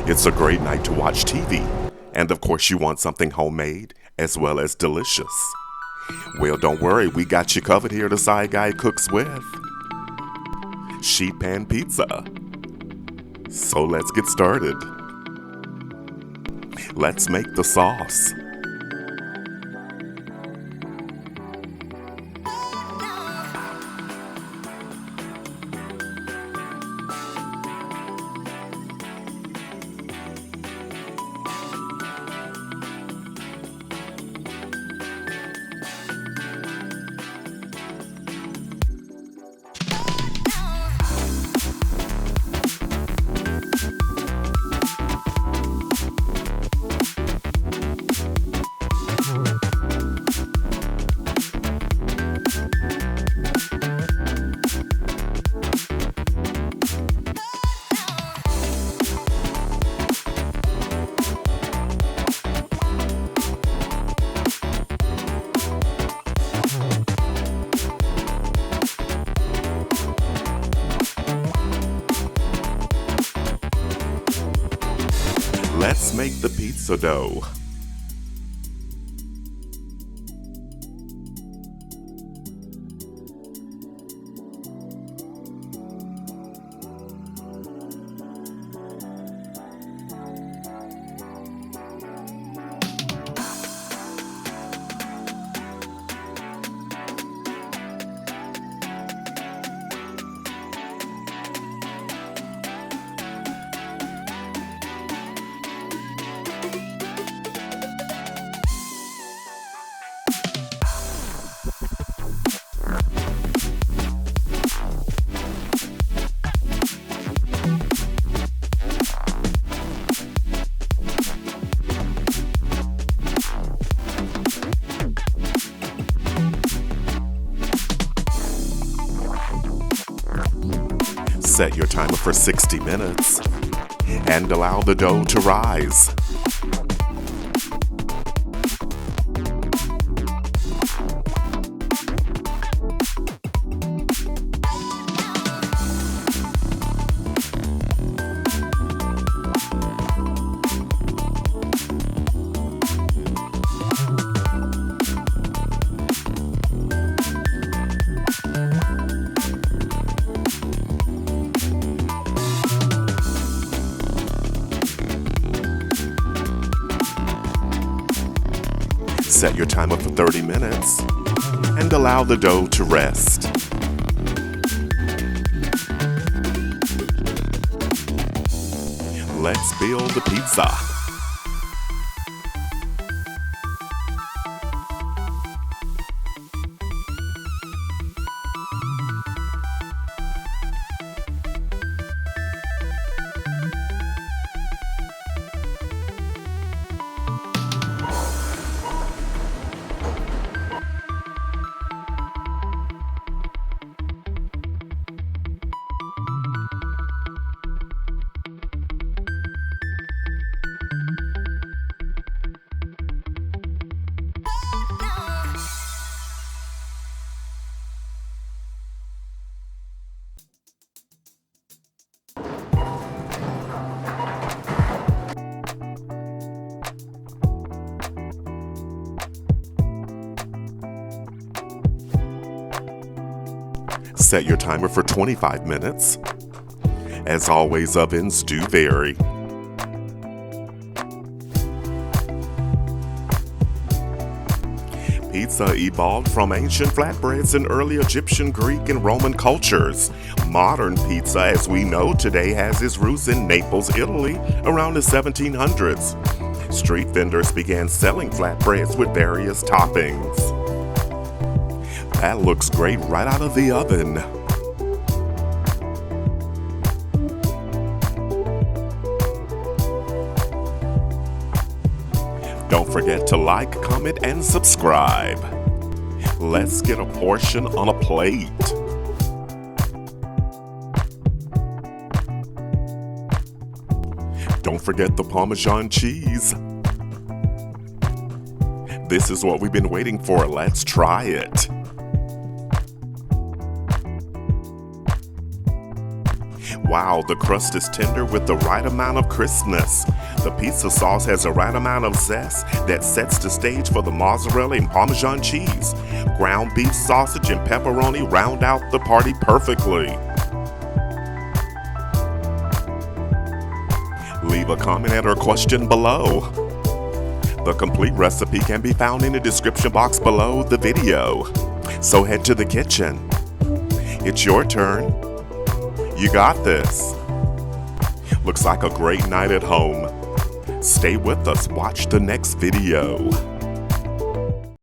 It's a great night to watch TV. And of course you want something homemade as well as delicious. Well, don't worry, we got you covered here. The Side Guy cooks with sheet pan pizza. So let's get started. Let's make the sauce. Let's make the pizza dough. Set your timer for 60 minutes and allow the dough to rise. Set your timer for 30 minutes and allow the dough to rest. Let's build the pizza. Set your timer for 25 minutes. As always, ovens do vary. Pizza evolved from ancient flatbreads in early Egyptian, Greek, and Roman cultures. Modern pizza, as we know today, has its roots in Naples, Italy, around the 1700s. Street vendors began selling flatbreads with various toppings. That looks great right out of the oven. Don't forget to like, comment, and subscribe. Let's get a portion on a plate. Don't forget the Parmesan cheese. This is what we've been waiting for. Let's try it. Wow, the crust is tender with the right amount of crispness. The pizza sauce has the right amount of zest that sets the stage for the mozzarella and Parmesan cheese. Ground beef, sausage, and pepperoni round out the party perfectly. Leave a comment or question below. The complete recipe can be found in the description box below the video. So head to the kitchen. It's your turn. You got this. Looks like a great night at home. Stay with us. Watch the next video.